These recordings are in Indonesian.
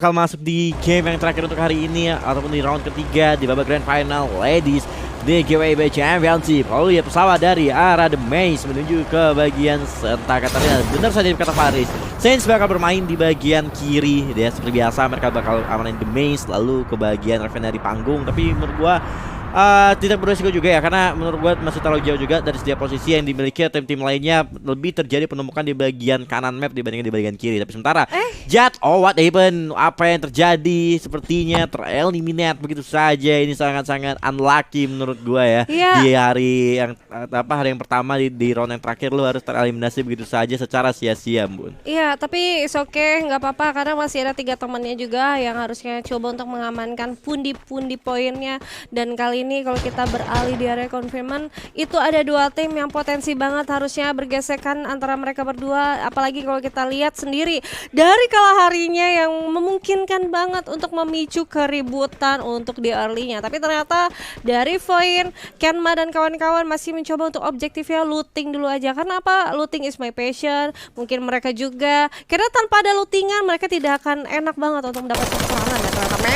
bakal masuk di game yang terakhir untuk hari ini ataupun di round ketiga di babak grand final ladies di GWB Championship. Lalu ya pesawat dari arah The Maze menuju ke bagian Santa Catarina. Benar saja kata Faris, Saints bakal bermain di bagian kiri. Dia seperti biasa mereka bakal amanin The Maze lalu ke bagian Raven dari panggung. Tapi menurut gua tidak beresiko juga ya, karena menurut gue masih terlalu jauh juga dari setiap posisi yang dimiliki tim-tim lainnya. Lebih terjadi penumpukan di bagian kanan map dibandingkan di bagian kiri. Tapi sementara Jad, what happened? Apa yang terjadi? Sepertinya tereliminate begitu saja. Ini sangat-sangat unlucky menurut gue ya. Di hari yang hari yang pertama di round yang terakhir lu harus tereliminasi begitu saja secara sia-sia, Bun. Iya, tapi it's okay, nggak apa-apa karena masih ada 3 temannya juga yang harusnya coba untuk mengamankan pundi-pundi poinnya. Dan kali ini kalau kita beralih di area konfirman, itu ada 2 tim yang potensi banget harusnya bergesekan antara mereka berdua. Apalagi kalau kita lihat sendiri dari kalaharinya yang memungkinkan banget untuk memicu keributan untuk di early-nya. Tapi ternyata dari Voin, Kenma dan kawan-kawan masih mencoba untuk objektifnya looting dulu aja. Karena apa? Looting is my passion. Mungkin mereka juga, karena tanpa ada lootingan mereka tidak akan enak banget untuk mendapatkan serangan. Dan ternyata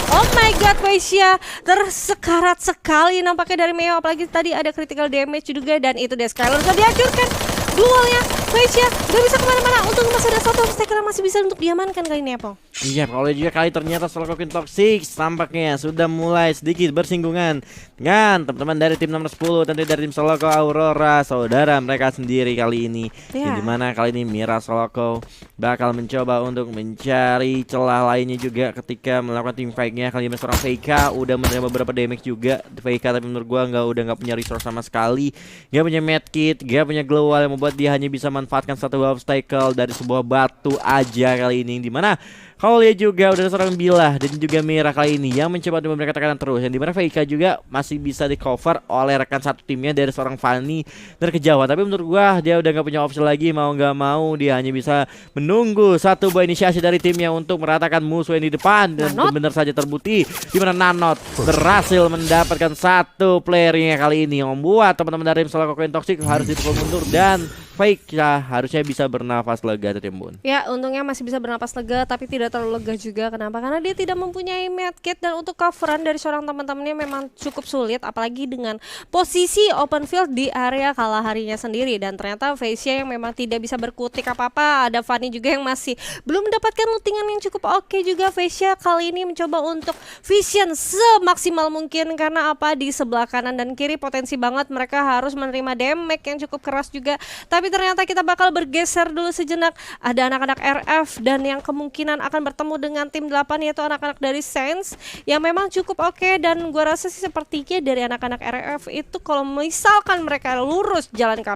oh my god, Weisha tersekarat sekali nampaknya dari Meo. Apalagi tadi ada critical damage juga. Dan itu dia Skylar sudah dihancurkan. Dualnya Weisha gak bisa kemana-mana. Untung masih ada 1 obstacle masih bisa untuk diamankan kali ini ya, Pong. Iya, kalau juga kali ternyata Solokokin Toxic tampaknya sudah mulai sedikit bersinggungan dengan teman-teman dari tim nomor 10, tentu dari tim Soloko Aurora, saudara mereka sendiri kali ini. Yang dimana kali ini Mira Soloko bakal mencoba untuk mencari celah lainnya juga ketika melakukan team fight-nya. Kali ini seorang VK udah menerima beberapa damage juga VK, tapi menurut gua udah nggak punya resource sama sekali, nggak punya medkit, nggak punya glow wall yang membuat dia hanya bisa manfaatkan 1 obstacle dari sebuah batu aja kali ini. Dimana kalau dia juga udah seorang Bilah dan juga Mira kali ini yang mencoba untuk memberikan tekanan terus, yang dimana VK juga masih bisa di cover oleh rekan satu timnya dari seorang Fanny dari kejauhan. Tapi menurut gua dia udah nggak punya opsi lagi, mau nggak mau dia hanya bisa menunggu satu buah inisiasi dari timnya untuk meratakan musuh yang di depan. Dan benar saja terbukti dimana Nanot berhasil mendapatkan 1 playernya kali ini, yang membuat teman-teman dari tim Solokokin Toxic harus dipukul mundur dan Fake harusnya bisa bernafas lega tuh tim Bun. Ya, untungnya masih bisa bernafas lega tapi tidak terlalu lega juga. Kenapa? Karena dia tidak mempunyai medkit dan untuk coveran dari seorang teman-temannya memang cukup sulit, apalagi dengan posisi open field di area kalaharinya sendiri. Dan ternyata Facia yang memang tidak bisa berkutik apa-apa. Ada Fanny juga yang masih belum mendapatkan lootingan yang cukup oke juga. Facia kali ini mencoba untuk vision semaksimal mungkin, karena apa, di sebelah kanan dan kiri potensi banget mereka harus menerima damage yang cukup keras juga. Tapi ternyata kita bakal bergeser dulu sejenak. Ada anak-anak RF dan yang kemungkinan akan bertemu dengan tim 8, yaitu anak-anak dari Saints yang memang cukup oke. Dan gua rasa sih sepertinya dari anak-anak RF itu kalau misalkan mereka lurus jalan ke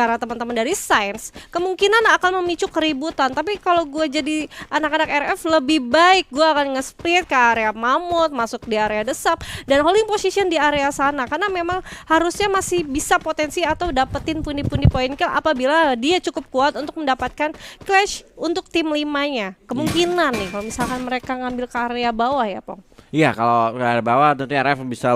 arah teman-teman dari Saints, kemungkinan akan memicu keributan. Tapi kalau gua jadi anak-anak RF, lebih baik gua akan nge-split ke area Mamut, masuk di area Desap dan holding position di area sana, karena memang harusnya masih bisa potensi atau dapetin pundi-pundi poin apabila dia cukup kuat untuk mendapatkan clash untuk tim 5-nya. Kemungkinan nih kalau misalkan mereka ngambil ke area bawah ya, Pong. Iya, kalau ke area bawah tentu RF bisa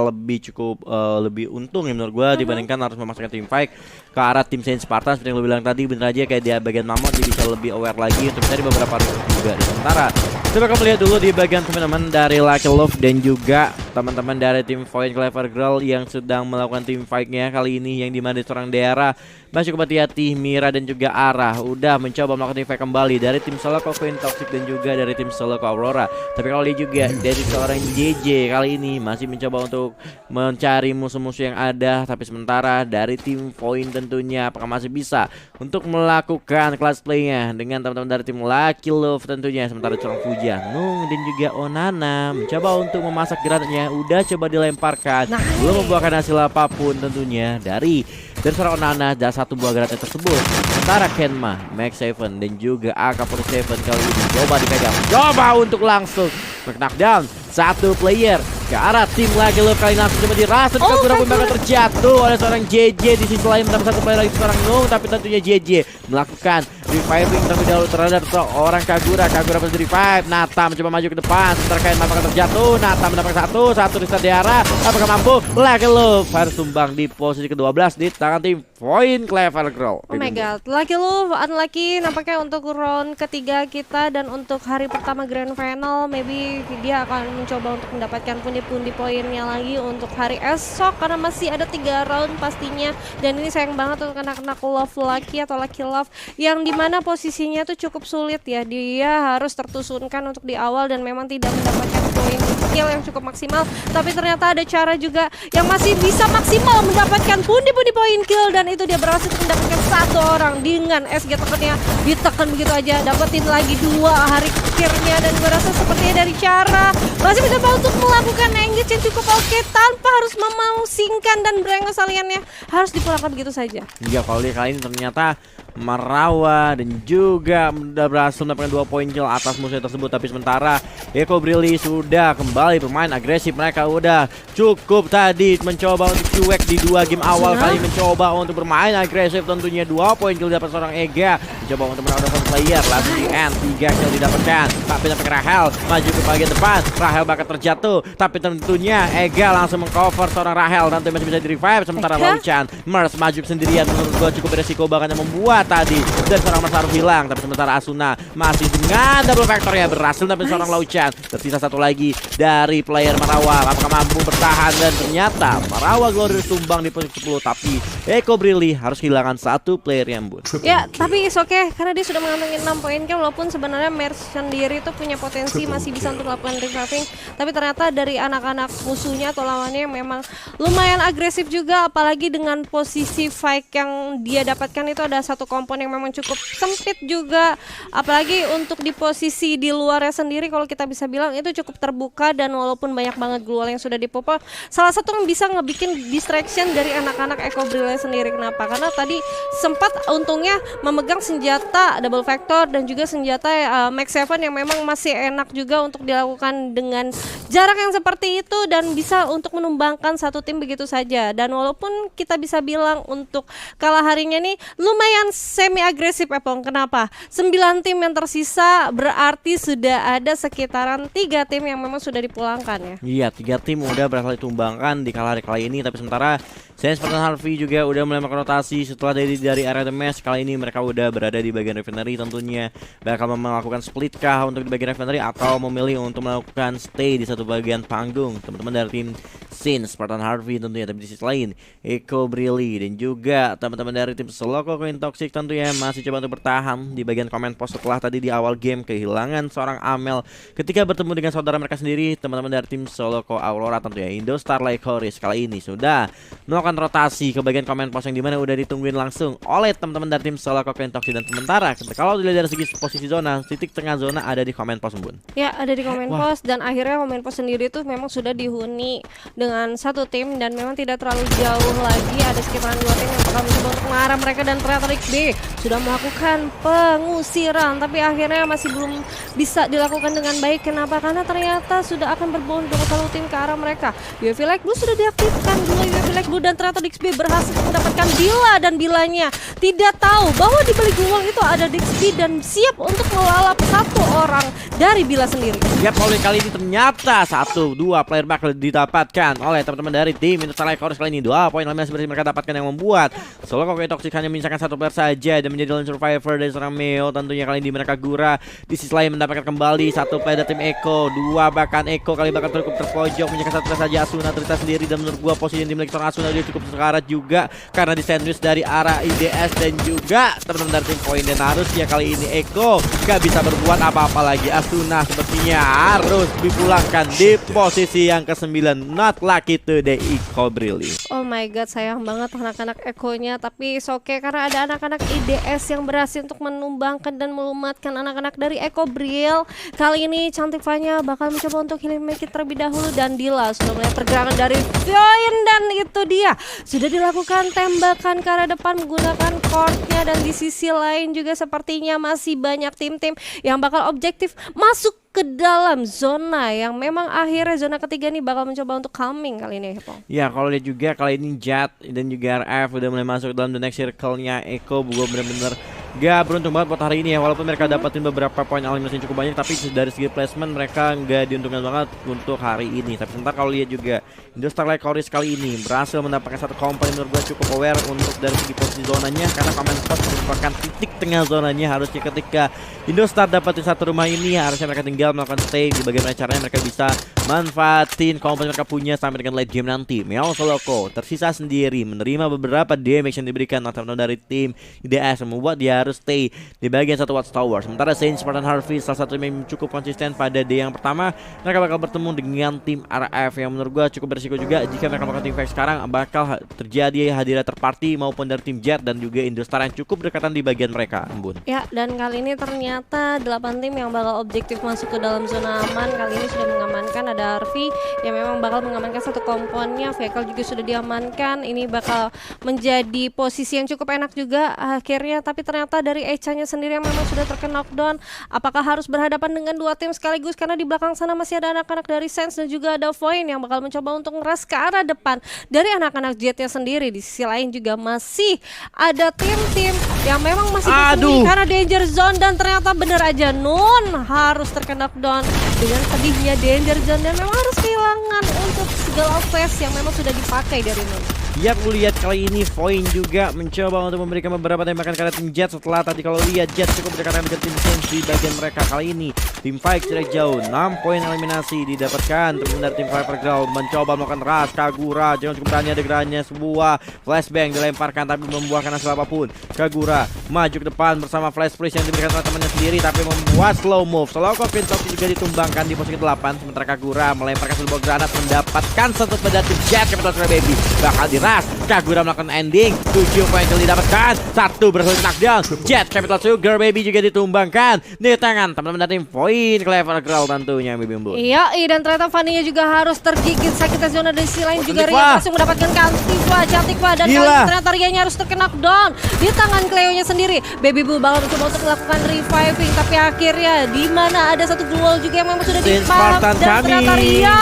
lebih untung ya menurut gue dibandingkan harus memasukkan tim fight ke arah tim Saint Spartan. Seperti yang lo bilang tadi, bener aja kayak dia bagian Mamot dia bisa lebih aware lagi untuk mencari beberapa resource juga. Dan sementara kita bakal melihat dulu di bagian teman-teman dari Lucky Love dan juga teman-teman dari tim Void Clever Girl yang sedang melakukan tim fight-nya kali ini, yang dimana seorang daerah masih cukup hati-hati. Mira dan juga Arah udah mencoba melakukan tim fight kembali dari tim Solokokin Toxic dan juga dari tim Soloko Aurora. Tapi kalau dia juga dari seorang JJ kali ini masih mencoba untuk mencari musuh-musuh yang ada. Tapi sementara dari tim Void tentunya apakah masih bisa untuk melakukan class play-nya dengan teman-teman dari tim Lucky Love tentunya. Sementara seorang Fujanung dan juga Onana mencoba untuk memasak granatnya, udah coba dilemparkan, belum membuahkan hasil apapun tentunya dari seorang Onana dan 1 buah granat tersebut. Sementara Kenma, Max 7 dan juga AK-47 kali ini coba dipegang, coba untuk langsung knockdown 1 player ke arah tim Lucky Love. Kali langsung coba dirasa di Kagura pun bakal terjatuh oleh seorang JJ. Di sisi lain mendapat 1 player lagi seorang Nung, tapi tentunya JJ melakukan reviving terlebih dahulu terhadap seorang Kagura. Kagura berhasil revive. Nata mencoba maju ke depan, sementara Kain bakal terjatuh. Nata mendapatkan satu di start di arah. Apakah mampu? Lucky Love harus tumbang di posisi ke-12 di tangan tim poin Clever Girl. Oh my god, lucky lu, unlucky nampaknya untuk round ketiga kita. Dan untuk hari pertama grand final, maybe dia akan mencoba untuk mendapatkan pundi-pundi poinnya lagi untuk hari esok, karena masih ada 3 round pastinya. Dan ini sayang banget untuk anak-anak Love Lucky atau Lucky Love, yang dimana posisinya tuh cukup sulit ya. Dia harus tertusunkan untuk di awal dan memang tidak mendapatkan poin kill yang cukup maksimal. Tapi ternyata ada cara juga yang masih bisa maksimal mendapatkan pundi-pundi poin kill, dan itu dia berhasil mendapatkan 1 orang dengan SG tekannya ditekan begitu aja, dapetin lagi 2 hari akhirnya. Dan gue rasa sepertinya dari cara masih mencoba untuk melakukan engage yang cukup oke tanpa harus memausingkan, dan brengos aliannya harus dipulangkan begitu saja. Iya, kalau dia kali ini ternyata Marawa dan juga udah berhasil mendapatkan 2 poin kill atas musuh tersebut. Tapi sementara Eko Brilli sudah kembali bermain agresif. Mereka udah cukup tadi mencoba untuk cuek di 2 game awal. Kali mencoba untuk bermain agresif, tentunya 2 poin kill dapat seorang Ega. Mencoba untuk menang player, lalu di end 3 kill didapatkan. Tapi sampai Rahel maju ke bagian depan. Rahel bakal terjatuh, tapi tentunya Ega langsung mengcover seorang Rahel dan masih bisa di revive. Sementara Lauchan Mers maju sendirian, menurut gua cukup beresiko bahkan yang membuat tadi dan seorang Mers harus hilang. Tapi sementara Asuna masih dengan double factor ya, berhasil tapi seorang Lauchan. Tersisa 1 lagi dari player Marawa, apakah mampu bertahan? Dan ternyata Marawa Glorious tumbang di posisi 10, tapi Eko Brilli harus kehilangan 1 player yang bun. Ya, tapi it's okay karena dia sudah mengantongi 6 poin kill, walaupun sebenarnya Mers sendiri itu punya potensi masih bisa untuk melakukan reviving. Tapi ternyata dari anak-anak musuhnya atau lawannya memang lumayan agresif juga, apalagi dengan posisi fight yang dia dapatkan itu ada 1 kompon yang memang cukup sempit juga, apalagi untuk di posisi di luarnya sendiri kalau kita bisa bilang itu cukup terbuka. Dan walaupun banyak banget global yang sudah dipopol, salah satu yang bisa ngebikin distraction dari anak-anak Eko Brilli sendiri. Kenapa? Karena tadi sempat untungnya memegang senjata double factor dan juga senjata Max 7 yang memang masih enak juga untuk dilakukan dengan jarak yang seperti itu, dan bisa untuk menumbangkan 1 tim begitu saja. Dan walaupun kita bisa bilang untuk kalah harinya nih lumayan semi agresif Epong. Kenapa? 9 tim yang tersisa berarti sudah ada sekitaran 3 tim yang memang sudah dipulangkan ya. Iya, 3 tim udah berhasil ditumbangkan di kalah hari kali ini. Tapi sementara Saints Spartan Harvey juga udah mulai melakukan rotasi setelah dari area The Mesh. Kali ini mereka udah berada di bagian refinery, tentunya bakal melakukan split kah untuk di bagian refinery atau memilih untuk melakukan stay di satu bagian panggung. Teman-teman dari tim Saints Spartan Harvey tentunya. Tapi di sisi lain Eko Brilli dan juga teman-teman dari tim Seloko Queen Toxic tentunya masih coba untuk bertahan di bagian comment post setelah tadi di awal game kehilangan seorang Amel ketika bertemu dengan saudara mereka sendiri. Teman-teman dari tim Seloko Aurora tentunya Indo Starlight Chorus kali ini sudah melakukan rotasi ke bagian comment post yang dimana udah ditungguin langsung oleh teman-teman dari tim Seloko Queen Toxic. Dan sementara kalau dilihat dari segi posisi zona, titik tengah zona ada di comment post Bun. Ya, ada di comment post, dan akhirnya comment post sendiri tuh memang sudah dihuni dengan 1 tim, dan memang tidak terlalu jauh lagi, ada sekitaran 2 tim yang bakal mencoba untuk mengarah mereka. Dan ternyata Rick B sudah melakukan pengusiran, tapi akhirnya masih belum bisa dilakukan dengan baik. Kenapa? Karena ternyata sudah akan berbondong 1 tim ke arah mereka. UAV Light Blue sudah diaktifkan dulu UAV Light Blue, dan ternyata Dix B berhasil mendapatkan Bila, dan Bilanya tidak tahu bahwa di balik gawang itu ada Dix B dan siap untuk melalap 1 orang dari Bila sendiri. Ya, poin kali ini ternyata 1-2 player bakal didapatkan oleh teman-teman dari tim Indo Starlight Chorus. Kali ini 2 poin lainnya seperti mereka dapatkan yang membuat Solo Queen Toxic hanya menyisakan 1 player saja dan menjadi lone survivor dari seorang Meo. Tentunya kali ini mereka Gura di sisi lain mendapatkan kembali 1 player dari tim Eko. 2 bahkan Eko kali bakal cukup terpojok menyisakan 1 player saja. Asuna terita sendiri, dan menurut gua posisi tim seorang Asuna dia cukup sekarat juga karena di sandwich dari arah IDS dan juga teman-teman dari tim Point. Dan harusnya kali ini Eko gak bisa berbuat apa-apa lagi. Asuna sepertinya harus dipulangkan di posisi yang ke-9. Not lucky today Eko Brilli. Oh my god, sayang banget anak-anak Ekonya, tapi it's okay karena ada anak-anak IDS yang berhasil untuk menumbangkan dan melumatkan anak-anak dari Eko Brill. Kali ini Cantik Fanya bakal mencoba untuk healing make it terlebih dahulu, dan Dila sudah melihat pergerakan dari Vioin, dan itu dia sudah dilakukan tembakan ke arah depan menggunakan courtnya. Dan di sisi lain juga sepertinya masih banyak tim-tim yang bakal objektif masuk ke dalam zona yang memang akhirnya zona ketiga nih bakal mencoba untuk calming kali ini, Pong. Ya, kalau lihat juga kali ini Jat dan juga RF udah mulai masuk dalam the next circle-nya Eko. Gue bener-bener gak beruntung banget buat hari ini ya. Walaupun mereka dapetin beberapa poin eliminasi yang cukup banyak, tapi dari segi placement mereka gak diuntungkan banget untuk hari ini. Tapi sebentar kalau lihat juga Indostar Light Chorus kali ini berhasil mendapatkan satu komponen menurut gue cukup aware untuk dari segi posisi zonanya, karena Command Spot merupakan titik tengah zonanya. Harusnya ketika Indostar dapetin satu rumah ini, harusnya mereka tinggal melakukan stay di bagaimana caranya mereka bisa manfaatin komponen mereka punya sampai dengan late game nanti. Meow Soloko tersisa sendiri menerima beberapa damage yang diberikan dari tim IDS yang membuat dia harus stay di bagian satu Watchtower. Sementara Saint Spartan Harvey salah satu yang cukup konsisten pada day yang pertama, mereka bakal bertemu dengan tim RF yang menurut gua cukup berisiko juga jika mereka melakukan tim fight sekarang. Bakal terjadi hadirat terparty maupun dari tim Jet dan juga Indostar yang cukup berdekatan di bagian mereka, Embun. Ya, dan kali ini ternyata 8 tim yang bakal objektif masuk ke dalam zona aman kali ini sudah mengamankan. Ada Harvey yang memang bakal mengamankan satu komponnya, vehicle juga sudah diamankan. Ini bakal menjadi posisi yang cukup enak juga akhirnya, tapi ternyata dari Echa-nya sendiri yang memang sudah terkena knockdown. Apakah harus berhadapan dengan dua tim sekaligus, karena di belakang sana masih ada anak-anak dari Sense dan juga ada Void yang bakal mencoba untuk ngeras ke arah depan dari anak-anak Jet-nya sendiri. Di sisi lain juga masih ada tim-tim yang memang masih bersembunyi karena danger zone, dan ternyata bener aja Nun harus terkena knockdown dengan pedihnya danger zone dan memang harus kehilangan untuk segala face yang memang sudah dipakai dari Nun. Yap, lihat kali ini Void juga mencoba untuk memberikan beberapa tembakan kepada tim Jet. Setelah tadi kalau lihat Jet cukup berdekatan dengan tim Sense di bagian mereka, kali ini tim Fight jarak jauh 6 poin eliminasi didapatkan. Terus dari tim Fight Ground mencoba melakukan rush. Kagura jangan cukup berani, ada gerannya sebuah flashbang dilemparkan tapi membuahkan hasil apapun. Kagura maju ke depan bersama flash freeze yang diberikan oleh temannya sendiri tapi membuat slow move. Soloko Pintok juga ditumbangkan di posisi 8, sementara Kagura melemparkan sebuah granat mendapatkan satu pada tim Jet. Capital Baby bakal di Kagura melakukan ending, 7 poin yang didapatkan, 1 berhasil knockdown. Jet Capital Sugar Baby juga ditumbangkan di tangan teman-teman dari tim Void. Clever Girl tentunya Baby Embun. Iya, dan ternyata Fanny juga harus tergigit sakitnya zona. Dari sisi lain juga Ria langsung mendapatkan Cantikwa dan kali ini ternyata Ria-nya harus terkena knockdown di tangan Cleo-nya sendiri. Baby Boo bakal mencoba untuk melakukan reviving, tapi akhirnya di mana ada satu duel juga yang memang sudah dipalak dan ternyata Ria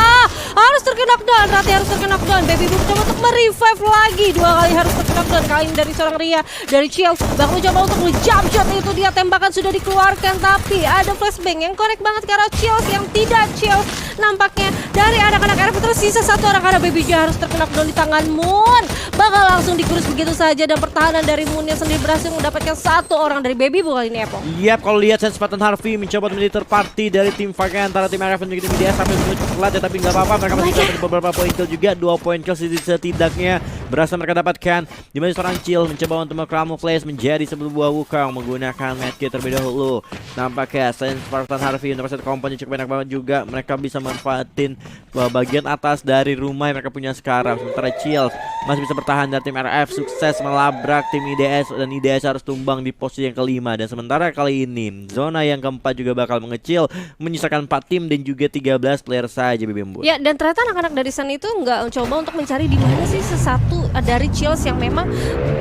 harus terkena knockdown. Rati harus terkena knockdown. Baby Boo mencoba untuk merevive lagi, 2 kali harus terkena knockdown. Kali ini dari seorang Ria, dari Chills bakal mencoba untuk jump shot. Itu dia, tembakan sudah dikeluarkan tapi ada flashbang yang connect banget ke arah Chills yang tidak Chills. Nampaknya dari anak-anak RF tersisa satu orang karena Baby J harus terkena knockdown di tangan Moon. Bakal langsung dikurus begitu saja dan pertahanan dari Moon yang sendiri berhasil mendapatkan satu orang dari Baby Boo kali ini, Epo. Yap, kalau lihat Sense Spartan Harvey mencoba menjadi third party dari tim fight antara tim RF dan juga tim IDS sampai cukup telat ya, tapi nggak apa-apa, mereka masih dapat beberapa poin kill juga. 2 poin kill setidaknya berhasil mereka dapatkan, di mana seorang Chill mencoba untuk camouflage menjadi sebuah Wukong menggunakan medkit terlebih dahulu. Nampaknya Sense Spartan Harvey untuk satu komponen cukup enak banget juga, mereka bisa manfaatin bagian atas dari rumah yang mereka punya sekarang. Sementara Chill masih bisa bertahan dari tim RF, sukses melabrak tim IDS dan IDS harus tumbang di posisi yang kelima. Dan sementara kali ini zona yang keempat juga bakal mengecil, menyisakan 4 tim dan juga 13 player saja, Baby Embun. Ya, dan ternyata anak-anak dari sana itu nggak coba untuk mencari di mana sih sesatu dari Chills yang memang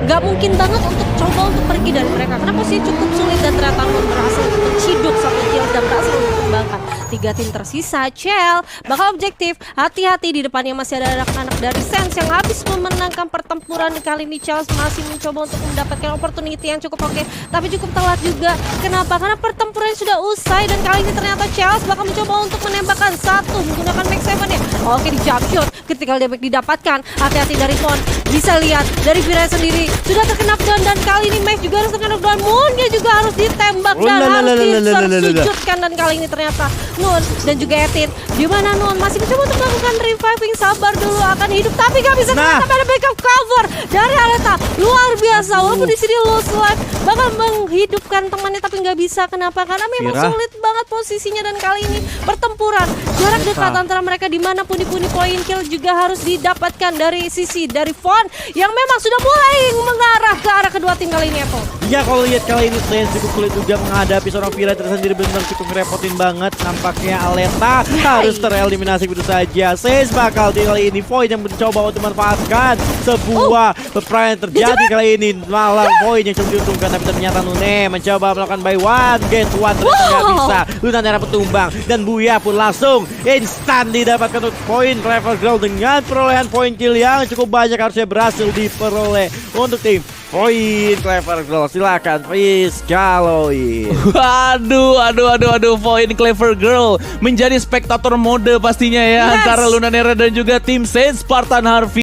nggak mungkin banget untuk coba untuk pergi dari mereka karena posisi cukup sulit, dan ternyata berhasil untuk menciduk satu Chills dan berhasil untuk mengembangkan 3 tim tersisa. Chell bakal objektif, hati-hati di depannya masih ada anak-anak dari Sense yang habis memenangkan pertempuran. Kali ini Chills masih mencoba untuk mendapatkan opportunity yang cukup oke, tapi cukup telat juga. Kenapa? Karena pertempuran sudah usai, dan kali ini ternyata Chills bakal mencoba untuk menembakkan satu menggunakan Max 7-nya. Oke, di jump shot ketika damage didapatkan. Hati-hati dari Mon, bisa lihat dari Vira sendiri sudah terkena knockdown, dan kali ini Max juga harus terkena knockdown. Moonnya juga harus ditembak dan harus disujudkan, dan kali ini ternyata Nun dan juga Etin. Di mana Nun masih mencoba untuk melakukan reviving, sabar dulu akan hidup tapi gak bisa, ternyata ada backup cover dari Aleta. Luar biasa, walaupun di sini low life bakal menghidupkan temannya tapi nggak bisa. Kenapa? Karena memang sulit banget posisinya, dan kali ini pertempuran jarak dekat antara mereka di mana pundi-pundi poin kill juga harus didapatkan dari sisi dari Von yang memang sudah mulai mengarah ke arah kedua tim kali ini, Epo. Ya, kalau lihat kali ini Sense cukup sulit juga menghadapi seorang Vira tersendiri, benar cukup ngerepotin banget. Nampaknya Aleta harus tereliminasi begitu saja. Sense bakal di kali ini Void yang mencoba untuk memanfaatkan sebuah peperangan terjadi kali ini, malah Void yang coba diuntungkan, tapi ternyata Nune mencoba melakukan by one get one, ternyata nggak bisa. Luna dapat tumbang dan Buya pun langsung instan didapatkan untuk poin. Clever Girl dengan perolehan poin kill yang cukup banyak harusnya berhasil diperoleh untuk tim Poin Clever Girl, silakan Fizz galoin. Waduh, poin Clever Girl menjadi spektator mode pastinya ya, Yes. antara Lunanera dan juga tim Saint Spartan Harvey.